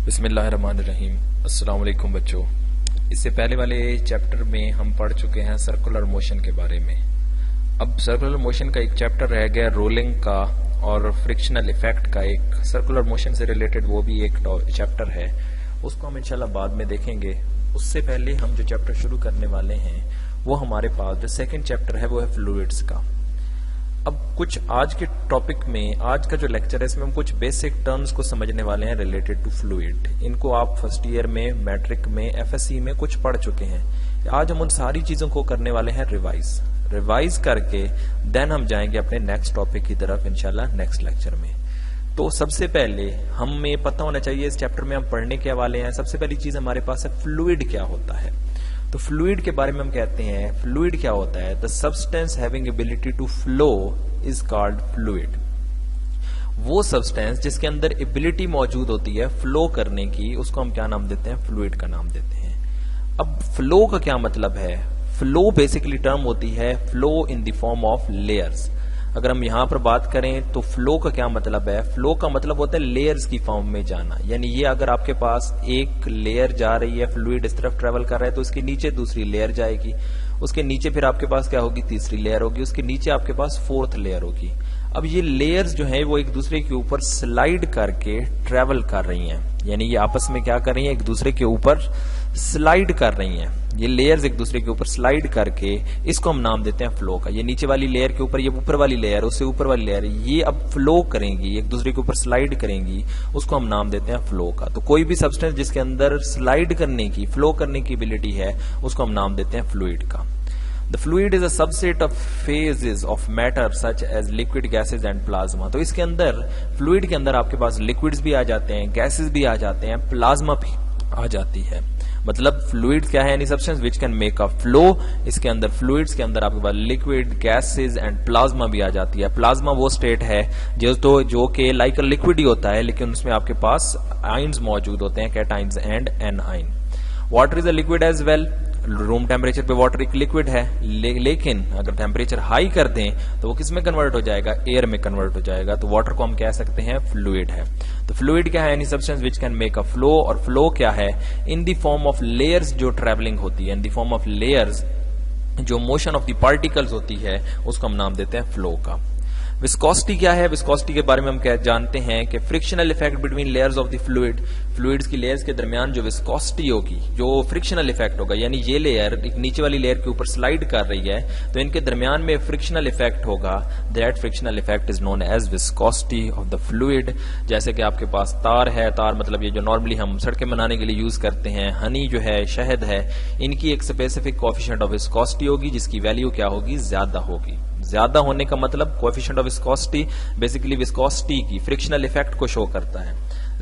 बिस्मिल्लाहिर्रहमानिर्रहीम। अस्सलाम वालेकुम बच्चों। इससे पहले वाले चैप्टर में हम पढ़ चुके हैं सर्कुलर मोशन के बारे में। अब सर्कुलर मोशन का एक चैप्टर रह गया रोलिंग का और फ्रिक्शनल इफेक्ट का, एक सर्कुलर मोशन से रिलेटेड वो भी एक चैप्टर है, उसको हम इंशाल्लाह बाद में देखेंगे। उससे पहले हम जो चैप्टर शुरू करने वाले हैं वो हमारे पास जो सेकेंड चैप्टर है वो है फ्लूइड्स का। अब कुछ आज के टॉपिक में, आज का जो लेक्चर है इसमें हम कुछ बेसिक टर्म्स को समझने वाले हैं रिलेटेड टू फ्लूइड। इनको आप फर्स्ट ईयर में, मैट्रिक में, एफएससी में कुछ पढ़ चुके हैं। आज हम उन सारी चीजों को करने वाले हैं रिवाइज करके देन हम जाएंगे अपने नेक्स्ट टॉपिक की तरफ इंशाल्लाह नेक्स्ट लेक्चर में। तो सबसे पहले हमें पता होना चाहिए इस चैप्टर में हम पढ़ने क्या वाले हैं। सबसे पहली चीज हमारे पास है फ्लूइड क्या होता है। तो फ्लूइड के बारे में हम कहते हैं, फ्लूइड क्या होता है? The substance having ability to flow is called fluid. वो सब्सटेंस जिसके अंदर एबिलिटी मौजूद होती है फ्लो करने की, उसको हम क्या नाम देते हैं? फ्लूइड का नाम देते हैं। अब फ्लो का क्या मतलब है? फ्लो बेसिकली टर्म होती है flow in the form of layers. अगर हम यहां पर बात करें तो फ्लो का क्या मतलब है? फ्लो का मतलब होता है लेयर्स की फॉर्म में जाना। यानी ये अगर आपके पास एक लेयर जा रही है, फ्लूइड इस तरफ ट्रेवल कर रहा है, तो इसके नीचे दूसरी लेयर जाएगी, उसके नीचे फिर आपके पास क्या होगी? तीसरी लेयर होगी, उसके नीचे आपके पास फोर्थ लेयर होगी। अब ये लेयर्स जो है वो एक दूसरे के ऊपर स्लाइड करके ट्रेवल कर रही हैं। यानी ये आपस में क्या कर रही हैं? एक दूसरे के ऊपर स्लाइड कर रही हैं। ये लेयर्स एक दूसरे के ऊपर स्लाइड करके, इसको हम नाम देते हैं फ्लो का। ये नीचे वाली लेयर के ऊपर, ये ऊपर वाली लेयर, उससे ऊपर वाली लेयर, ये अब फ्लो करेंगी, एक दूसरे के ऊपर स्लाइड करेंगी, उसको हम नाम देते हैं फ्लो का। तो कोई भी सब्सटेंस जिसके अंदर स्लाइड करने की, फ्लो करने की एबिलिटी है, उसको हम नाम देते हैं फ्लूइड का। The fluid is a subset of phases of matter such as liquid, gases and plasma। तो इसके अंदर, फ्लूइड के अंदर आपके पास लिक्विड्स भी आ जाते हैं, गैसेस भी आ जाते हैं, प्लाज्मा भी आ जाती है। मतलब फ्लूइड क्या है? Any substance which can make a flow. इसके अंदर फ्लूइड्स के अंदर आपके पास लिक्विड, गैसेस एंड प्लाज्मा भी आ जाती है। प्लाज्मा वो स्टेट है जो कि लाइक अ लिक्विड ही होता है, लेकिन उसमें आपके पास आइंस मौजूद होते हैं, cations and anion. Water is a liquid as well. Room temperature पे वाटर एक लिक्विड है, लेकिन अगर टेम्परेचर हाई कर दें तो वो किस में कन्वर्ट हो जाएगा? एयर में कन्वर्ट हो जाएगा। तो वाटर को हम कह सकते हैं फ्लूइड है। तो फ्लूइड क्या है? Any substance which can make a flow. और फ्लो क्या है? In the form of layers जो ट्रेवलिंग होती है, in the form of layers जो मोशन ऑफ द पार्टिकल्स होती है, उसको हम नाम देते हैं फ्लो का। विस्कोसिटी क्या है? विस्कोसिटी के बारे में हम क्या जानते हैं कि frictional effect between layers of the fluid. Fluids की लेयर्स के दरमियान जो विस्कोसिटी होगी, जो फ्रिक्शनल इफेक्ट होगा, यानी ये लेयर एक नीचे वाली लेयर के ऊपर स्लाइड कर रही है, तो इनके दरमियान में फ्रिक्शनल इफेक्ट होगा। That frictional effect is known as viscosity of the fluid. जैसे कि आपके पास तार है, तार मतलब ये जो नॉर्मली हम सड़कें बनाने के लिए यूज करते हैं, हनी जो है, शहद है, इनकी एक स्पेसिफिक कोएफिशिएंट ऑफ विस्कोसिटी होगी जिसकी वैल्यू क्या होगी? ज्यादा होगी। ज्यादा होने का मतलब coefficient of viscosity basically viscosity की फ्रिक्शनल इफेक्ट को शो करता है।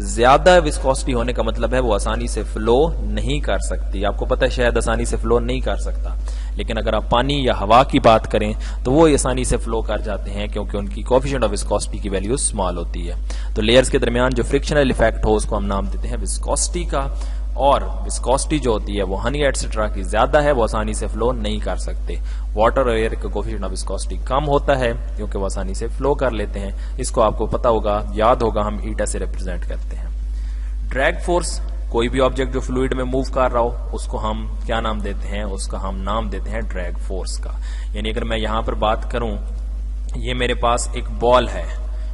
ज्यादा विस्कोसिटी होने का मतलब है वो आसानी से फ्लो नहीं कर सकती। आपको पता है शहद आसानी से फ्लो नहीं कर सकता, लेकिन अगर आप पानी या हवा की बात करें तो वो आसानी से फ्लो कर जाते हैं क्योंकि उनकी कोएफिशिएंट ऑफ विस्कोसिटी की वैल्यू स्मॉल होती है। तो लेयर्स के दरमियान जो फ्रिक्शनल इफेक्ट हो उसको हम नाम देते हैं विस्कोसिटी का। और विस्कोसिटी जो होती है वो हनी एटसेट्रा की ज्यादा है, वो आसानी से फ्लो नहीं कर सकते। वाटर और एयर का कोएफिशिएंट ऑफ विस्कोसिटी कम होता है क्योंकि वो आसानी से फ्लो कर लेते हैं। इसको आपको पता होगा, याद होगा, हम ईटा से रिप्रेजेंट करते हैं। ड्रैग फोर्स, कोई भी ऑब्जेक्ट जो फ्लूइड में मूव कर रहा हो उसको हम क्या नाम देते हैं? उसका हम नाम देते हैं ड्रैग फोर्स का। यानी अगर मैं यहां पर बात करूं, ये मेरे पास एक बॉल है,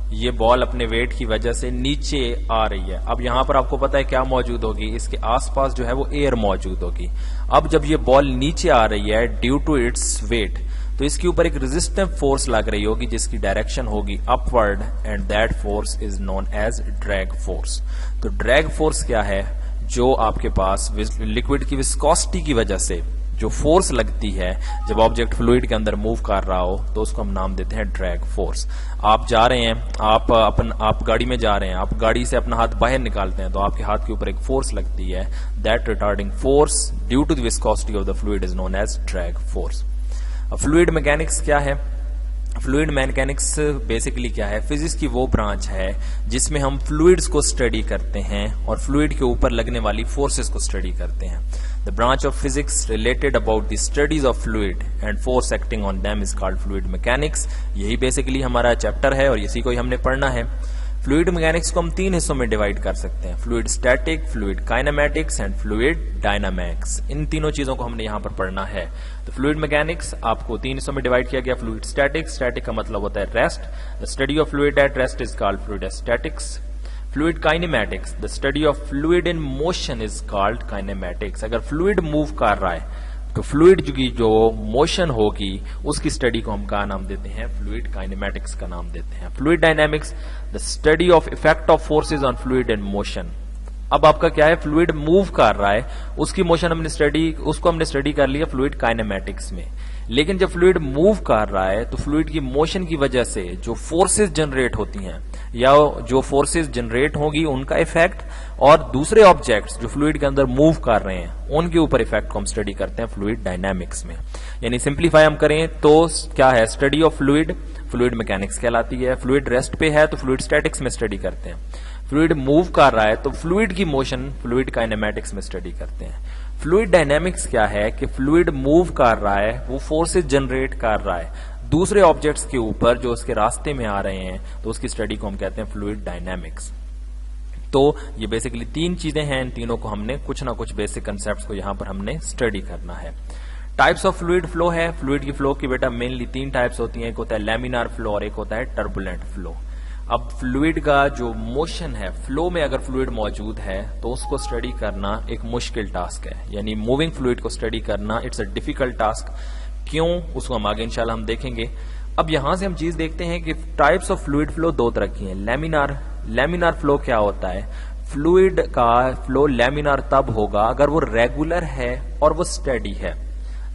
ये बॉल अपने वेट की वजह से नीचे आ रही है। अब यहां पर आपको पता है क्या मौजूद होगी? इसके आसपास जो है वो एयर मौजूद होगी। अब जब ये बॉल नीचे आ रही है ड्यू टू इट्स वेट, तो इसके ऊपर एक रेजिस्टिव फोर्स लग रही होगी जिसकी डायरेक्शन होगी upward, and that force is known as drag force. तो ड्रैग फोर्स क्या है? जो आपके पास लिक्विड की विस्कोसिटी की वजह से जो फोर्स लगती है जब ऑब्जेक्ट फ्लूइड के अंदर मूव कर रहा हो, तो उसको हम नाम देते हैं ड्रैग फोर्स। आप जा रहे हैं, आप गाड़ी में जा रहे हैं, आप गाड़ी से अपना हाथ बाहर निकालते हैं तो आपके हाथ के ऊपर एक फोर्स लगती है। That retarding force due to the viscosity of the fluid is known as drag force. Fluid mechanics क्या है? फ्लूइड मैकेनिक्स बेसिकली क्या है? फिजिक्स की वो ब्रांच है जिसमें हम फ्लूइड्स को स्टडी करते हैं और फ्लूइड के ऊपर लगने वाली फोर्सेस को स्टडी करते हैं। The branch of physics related about the studies of fluid and force acting on them is called fluid mechanics. यही बेसिकली हमारा चैप्टर है और इसी को ही हमने पढ़ना है। फ्लूइड मैकेनिक्स को हम 3 हिस्सों में डिवाइड कर सकते हैं, fluid static, fluid kinematics and fluid dynamics. इन तीनों चीजों को हमने यहां पर पढ़ना है। तो फ्लूइड मैकेनिक्स आपको 3 हिस्सों में डिवाइड किया गया। फ्लूइड स्टैटिक, स्टैटिक का मतलब होता है rest, the study of fluid at rest is called fluid statics. Fluid kinematics, the study of fluid in motion is called kinematics. अगर फ्लूइड मूव कर रहा है तो फ्लूइड की जो मोशन होगी उसकी स्टडी को हम क्या नाम देते हैं, फ्लूइड काइनेमैटिक्स का नाम देते हैं। Fluid dynamics, the study of effect of forces on fluid in motion. अब आपका क्या है, फ्लूइड मूव कर रहा है, उसकी मोशन उसको हमने स्टडी कर लिया फ्लूइड काइनेमैटिक्स में। लेकिन जब फ्लूइड मूव कर रहा है तो फ्लूइड की मोशन की वजह से जो फोर्सेज जनरेट होती हैं या जो फोर्सेज जनरेट होगी उनका इफेक्ट, और दूसरे ऑब्जेक्ट्स जो फ्लूइड के अंदर मूव कर रहे हैं उनके ऊपर इफेक्ट को हम स्टडी करते हैं फ्लूइड डायनामिक्स में। यानी सिंप्लीफाई हम करें तो क्या है, study of fluid, fluid mechanics कहलाती है। फ्लूइड रेस्ट पे है तो फ्लूइड स्टैटिक्स में स्टडी करते हैं। फ्लूइड मूव कर रहा है तो फ्लूइड की मोशन फ्लूइड काइनेमैटिक्स में स्टडी करते हैं। फ्लूइड डायनामिक्स क्या है कि फ्लूइड मूव कर रहा है, वो फोर्सेज जनरेट कर रहा है दूसरे ऑब्जेक्ट्स के ऊपर जो उसके रास्ते में आ रहे हैं, तो उसकी स्टडी को हम कहते हैं फ्लूइड डायनामिक्स। तो ये बेसिकली 3 चीजें हैं, इन तीनों को हमने कुछ ना कुछ बेसिक कंसेप्ट्स को यहां पर हमने स्टडी करना है। टाइप्स ऑफ फ्लूइड फ्लो है, फ्लूइड की फ्लो की बेटा मेनली 3 टाइप्स होती हैं, एक होता है लैमिनार फ्लो और एक होता है टर्बुलेंट फ्लो। अब फ्लूइड का जो मोशन है, फ्लो में अगर फ्लूइड मौजूद है तो उसको स्टडी करना एक मुश्किल टास्क है, यानी मूविंग फ्लूइड को स्टडी करना इट्स अ डिफिकल्ट टास्क। क्यों, उसको हम आगे इंशाल्लाह हम देखेंगे। अब यहां से हम चीज देखते हैं कि टाइप्स ऑफ फ्लूइड फ्लो 2 तरह की हैं। लैमिनार फ्लो क्या होता है, फ्लूइड का फ्लो लैमिनार तब होगा अगर वो रेगुलर है और वो स्टेडी है।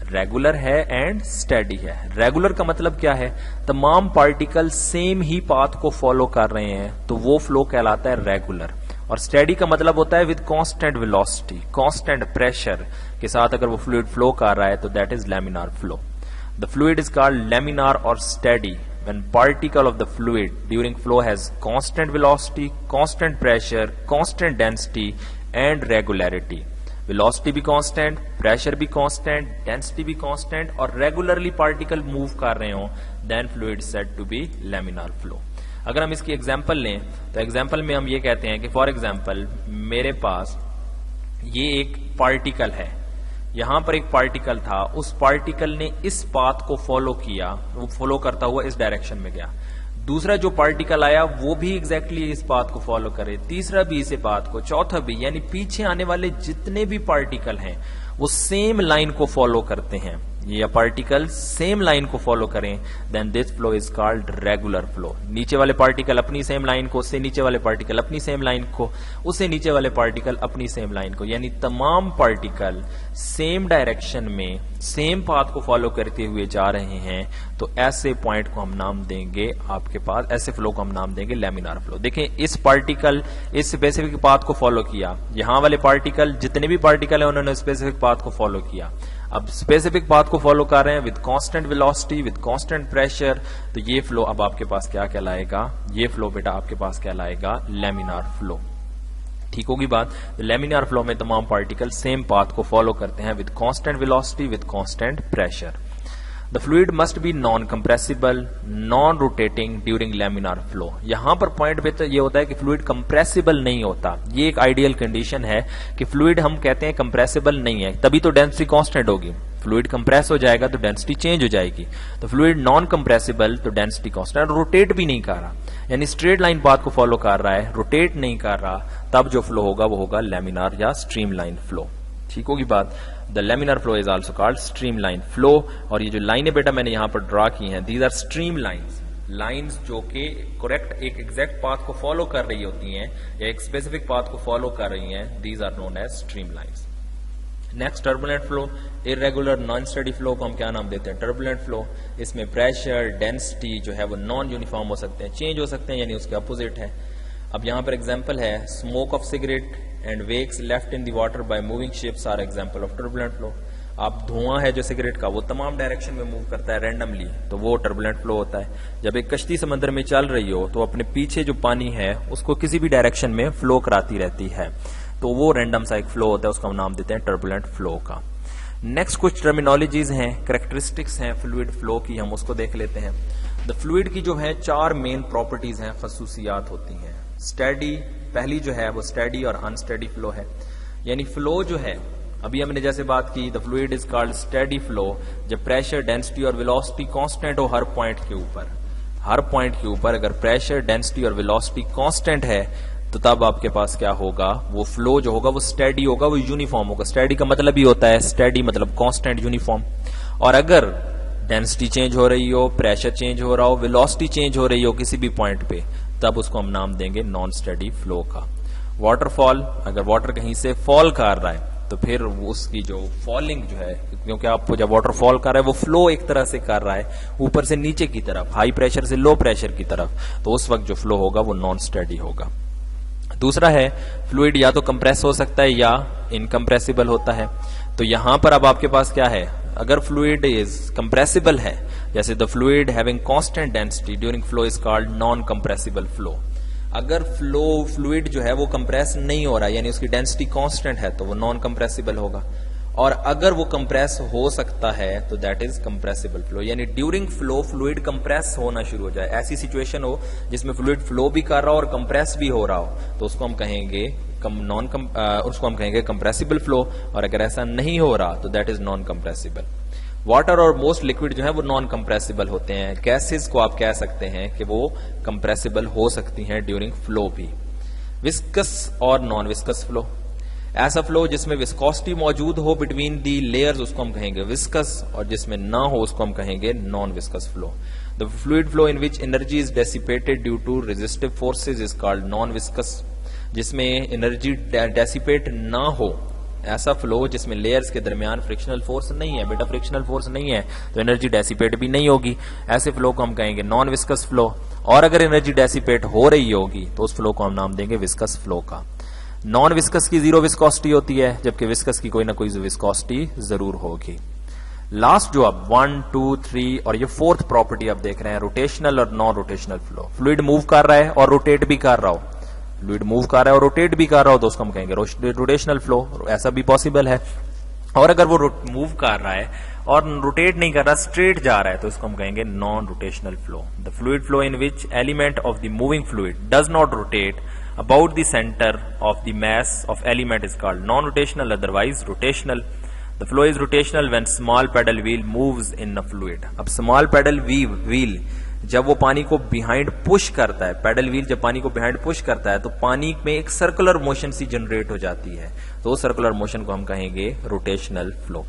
रेगुलर है एंड स्टेडी है। रेगुलर का मतलब क्या है, तमाम पार्टिकल सेम ही पाथ को फॉलो कर रहे हैं तो वो फ्लो कहलाता है रेगुलर। और स्टेडी का मतलब होता है with constant velocity, constant pressure के साथ अगर वो फ्लूइड फ्लो कर रहा है तो that is laminar flow. The fluid is called laminar और steady when particle of the fluid during flow has constant velocity, constant pressure, constant density and regularity. Velocity भी constant, pressure भी constant, density भी constant और regularly particle move कर रहे हो, then fluid said to be laminar flow. अगर हम इसकी एग्जाम्पल लें तो एग्जाम्पल में हम ये कहते हैं कि फॉर एग्जाम्पल मेरे पास ये एक पार्टिकल है, यहां पर एक पार्टिकल था, उस पार्टिकल ने इस पाथ को फॉलो किया, वो फॉलो करता हुआ इस डायरेक्शन में गया। दूसरा जो पार्टिकल आया वो भी एग्जैक्टली इस पाथ को फॉलो करे, तीसरा भी इसी पाथ को, चौथा भी, यानी पीछे आने वाले जितने भी पार्टिकल हैं वो सेम लाइन को फॉलो करते हैं। ये पार्टिकल सेम लाइन को फॉलो करें then this flow is called regular flow. नीचे वाले पार्टिकल अपनी सेम लाइन को, उससे नीचे वाले पार्टिकल अपनी सेम लाइन को, उससे नीचे वाले पार्टिकल अपनी सेम लाइन को, यानी तमाम पार्टिकल सेम डायरेक्शन में सेम पाथ को फॉलो करते हुए जा रहे हैं। तो ऐसे पॉइंट को हम नाम देंगे, आपके पास ऐसे फ्लो को हम नाम देंगे लैमिनार फ्लो। देखें, इस पार्टिकल इस स्पेसिफिक पाथ को फॉलो किया, यहां वाले पार्टिकल जितने भी पार्टिकल है उन्होंने स्पेसिफिक पाथ को फॉलो किया। अब स्पेसिफिक पाथ को फॉलो कर रहे हैं with constant velocity, with constant pressure, तो ये फ्लो अब आपके पास क्या कहलाएगा, ये फ्लो बेटा आपके पास कहलाएगा लैमिनार फ्लो। ठीक होगी बात। लैमिनार फ्लो में तमाम पार्टिकल सेम पाथ को फॉलो करते हैं with constant velocity, with constant pressure. The fluid must be non compressible, non rotating during laminar flow. यहां पर पॉइंट बेहतर ये होता है कि फ्लूइड कंप्रेसिबल नहीं होता। ये एक आइडियल कंडीशन है कि फ्लूइड हम कहते हैं कंप्रेसिबल नहीं है, तभी तो डेंसिटी कांस्टेंट होगी। फ्लूइड कंप्रेस हो जाएगा तो डेंसिटी चेंज हो जाएगी। तो फ्लूइड नॉन कंप्रेसिबल तो डेंसिटी कांस्टेंट, रोटेट भी नहीं कर रहा, यानी स्ट्रेट लाइन पाथ को फॉलो कर रहा है, रोटेट नहीं कर रहा, तब जो फ्लो होगा वो होगा लैमिनार या स्ट्रीमलाइन फ्लो। ठीक होगी बात। The laminar flow is also called streamline flow. और ये जो लाइनें बेटा मैंने यहां पर ड्रा की हैं, दीज आर स्ट्रीम लाइन्स जो कि करेक्ट एक एग्जैक्ट पाथ को फॉलो कर रही होती हैं या एक स्पेसिफिक पाथ को फॉलो कर रही हैं, these are known as stream lines. Next turbulent flow, irregular non steady flow को हम क्या नाम देते हैं, टर्बुलेंट फ्लो। इसमें प्रेशर, डेंसिटी जो है वो नॉन यूनिफॉर्म हो सकते हैं, चेंज हो सकते हैं, यानी उसके अपोजिट है। अब यहां पर एग्जांपल है, smoke of cigarette and wakes left in the water by moving ships are example of turbulent flow. आप धुआं है जो सिगरेट का वो तमाम डायरेक्शन में मूव करता है रैंडमली, तो वो टर्बुलेंट फ्लो होता है। जब एक कश्ती समंदर में चल रही हो तो अपने पीछे जो पानी है उसको किसी भी डायरेक्शन में फ्लो कराती रहती है, तो वो रैंडम सा एक फ्लो होता है, उसका हम नाम देते हैं टर्बुलेंट फ्लो का। नेक्स्ट कुछ टर्मिनोलॉजीज हैं, कैरेक्टरिस्टिक्स हैं फ्लूइड फ्लो की, हम उसको देख लेते हैं। द फ्लूइड की जो है 4 मेन प्रॉपर्टीज हैं, खसूसियात होती हैं। स्टेडी पहली जो है वो स्टेडी और अनस्टेडी फ्लो है। यानी फ्लो जो है, अभी हमने जैसे बात की, the fluid is called steady flow जब प्रेशर, डेंसिटी और वेलोसिटी कांस्टेंट हो हर पॉइंट के ऊपर। हर पॉइंट के ऊपर अगर प्रेशर, डेंसिटी और वेलोसिटी कांस्टेंट है तो तब आपके पास क्या होगा, वो फ्लो जो होगा वो स्टेडी होगा, वो यूनिफॉर्म होगा। स्टेडी का मतलब ही होता है, स्टेडी मतलब कांस्टेंट, यूनिफॉर्म। और अगर डेंसिटी चेंज हो रही हो, प्रेशर चेंज हो रहा हो, वेलोसिटी चेंज हो रही हो किसी भी पॉइंट पे, तब उसको हम नाम देंगे नॉन स्टेडी फ्लो का। वाटरफॉल, अगर वाटर कहीं से फॉल कर रहा है तो फिर उसकी जो फॉलिंग जो है, क्योंकि आपको जब वाटरफॉल कर रहा है वो फ्लो एक तरह से कर रहा है ऊपर से नीचे की तरफ, हाई प्रेशर से लो प्रेशर की तरफ, तो उस वक्त जो फ्लो होगा वो नॉन स्टेडी होगा। दूसरा है, फ्लूइड या तो कंप्रेस हो सकता है या इनकम्प्रेसिबल होता है। तो यहां पर अब आपके पास क्या है, अगर फ्लूइड इज कंप्रेसिबल है, जैसे the fluid having constant density during flow is called non compressible flow. अगर फ्लूइड जो है वो कंप्रेस नहीं हो रहा है, यानी उसकी डेंसिटी कांस्टेंट है, तो वो नॉन कंप्रेसिबल होगा। और अगर वो कंप्रेस हो सकता है तो दैट इज कंप्रेसिबल फ्लो। यानी ड्यूरिंग फ्लो फ्लूइड कंप्रेस होना शुरू हो जाए, ऐसी सिचुएशन हो जिसमें फ्लूइड फ्लो भी कर रहा हो और कंप्रेस भी हो रहा हो, तो उसको हम कहेंगे उसको हम कहेंगे कंप्रेसिबल फ्लो। और अगर ऐसा नहीं हो रहा तो that is non compressible. Water और मोस्ट लिक्विड जो है वो नॉन कंप्रेसिबल होते हैं। गैसेस को आप कह सकते हैं कि वो कंप्रेसिबल हो सकती हैं ड्यूरिंग फ्लो भी। विस्कस और नॉन विस्कस फ्लो, ऐसा फ्लो जिसमें विस्कोसिटी मौजूद हो बिटवीन दी लेयर्स उसको हम कहेंगे विस्कस, और जिसमें ना हो उसको हम कहेंगे non viscous flow. The fluid flow in which energy is dissipated due to resistive forces is called non viscous. जिसमें एनर्जी डेसिपेट ना हो, ऐसा फ्लो जिसमें लेयर्स के दरमियान फ्रिक्शनल फोर्स नहीं है, बेटा फ्रिक्शनल फोर्स नहीं है तो एनर्जी डेसिपेट भी नहीं होगी, ऐसे फ्लो को हम कहेंगे नॉन विस्कस फ्लो। और अगर एनर्जी डेसिपेट हो रही होगी तो उस फ्लो को हम नाम देंगे विस्कस फ्लो का। नॉन विस्कस की जीरो विस्कोसिटी होती है, जबकि विस्कस की कोई ना कोई विस्कोसिटी जरूर होगी। लास्ट जो अब 1, 2, 3 और ये फोर्थ प्रॉपर्टी आप देख रहे हैं, रोटेशनल और non rotational flow. Fluid move कर रहा है और रोटेट भी कर रहा हो, फ्लूइड मूव कर रहा है और रोटेट भी कर रहा हो तो उसको हम कहेंगे रोटेशनल फ्लो, ऐसा भी पॉसिबल है। और अगर वो मूव कर रहा है और रोटेट नहीं कर रहा, स्ट्रेट जा रहा है, तो इसको हम कहेंगे non rotational flow. The fluid flow in which element of the moving fluid does not rotate about the center of the mass of element is called non-rotational, otherwise rotational. The flow is rotational when small paddle wheel moves in a fluid. अब small paddle wheel जब वो पानी को behind push करता है, pedal wheel जब पानी को बिहाइंड पुश करता है तो पानी में एक सर्कुलर मोशन सी जनरेट हो जाती है, तो सर्कुलर मोशन को हम कहेंगे रोटेशनल फ्लो।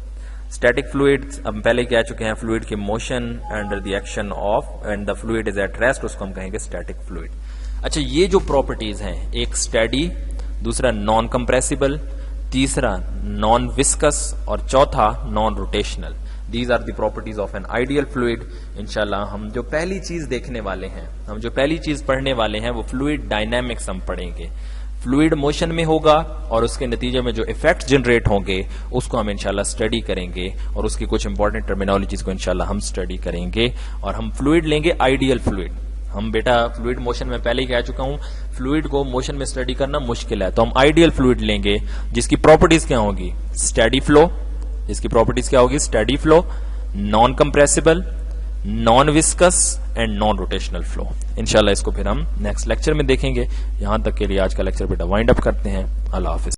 स्टैटिक फ्लूइड, हम पहले कह चुके हैं, फ्लूइड की motion under the action of and the fluid is at rest, उसको हम कहेंगे स्टैटिक फ्लूइड। अच्छा, ये जो प्रॉपर्टीज हैं, एक स्टेडी, दूसरा नॉन कंप्रेसिबल, तीसरा नॉन विस्कस और चौथा non rotational, these are the properties of an ideal fluid. इंशाल्लाह हम जो पहली चीज देखने वाले हैं, हम जो पहली चीज पढ़ने वाले हैं वो फ्लूइड डायनामिक्स हम पढ़ेंगे। फ्लूइड मोशन में होगा और उसके नतीजे में जो इफेक्ट जनरेट होंगे उसको हम इंशाल्लाह स्टडी करेंगे, और उसकी कुछ इंपॉर्टेंट टर्मिनोलॉजीज को इंशाल्लाह हम स्टडी करेंगे। और हम फ्लूइड लेंगे आइडियल फ्लूइड। हम बेटा फ्लूइड मोशन में पहले ही कह चुका हूं, फ्लूइड को मोशन में स्टडी करना मुश्किल है, तो हम आइडियल फ्लूइड लेंगे जिसकी प्रॉपर्टीज क्या होगी, स्टेडी फ्लो, जिसकी प्रॉपर्टीज क्या होगी, steady flow, non compressible, non viscous and non rotational flow. इंशाल्लाह इसको फिर हम नेक्स्ट लेक्चर में देखेंगे। यहां तक के लिए आज का लेक्चर बेटा वाइंड अप करते हैं। अल्लाह हाफिज।